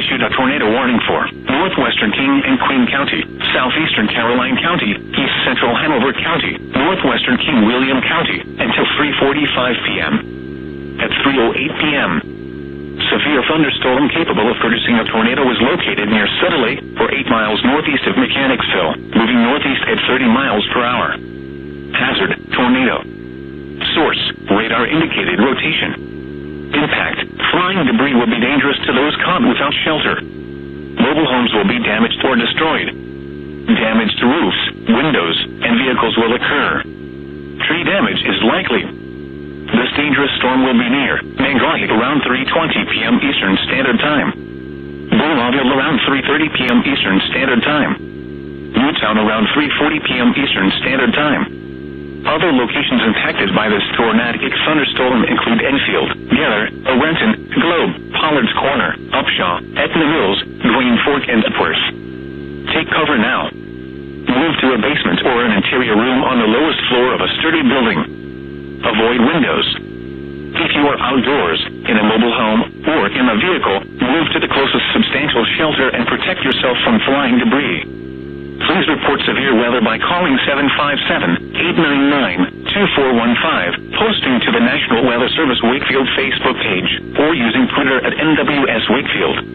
issued a tornado warning for northwestern King and Queen County, southeastern Caroline County, east central Hanover County, northwestern King William County, until 3:45 p.m. At 3:08 p.m., severe thunderstorm capable of producing a tornado was located near Sutterley, or 8 miles northeast of Mechanicsville, moving northeast at 30 miles per hour. Hazard, tornado. Source, radar indicated rotation. Impact, flying debris will be dangerous to those caught without shelter. Mobile homes will be damaged or destroyed. Damage to roofs, windows, and vehicles will occur. Tree damage is likely. This dangerous storm will be near Mangahi around 3:20 p.m. Eastern Standard Time. Bougainville around 3:30 p.m. Eastern Standard Time. Newtown around 3:40 p.m. Eastern Standard Time. Other locations impacted by this tornadic thunderstorm include Enfield, Geller, Renton, Globe, Pollard's Corner, Upshaw, Etna Mills, Green Fork, and Epworth. Take cover now. Move to a basement or an interior room on the lowest floor of a sturdy building. Avoid windows. If you are outdoors, in a mobile home, or in a vehicle, move to the closest substantial shelter and protect yourself from flying debris. Please report severe weather by calling 757-899-2415, posting to the National Weather Service Wakefield Facebook page, or using Twitter at NWS Wakefield.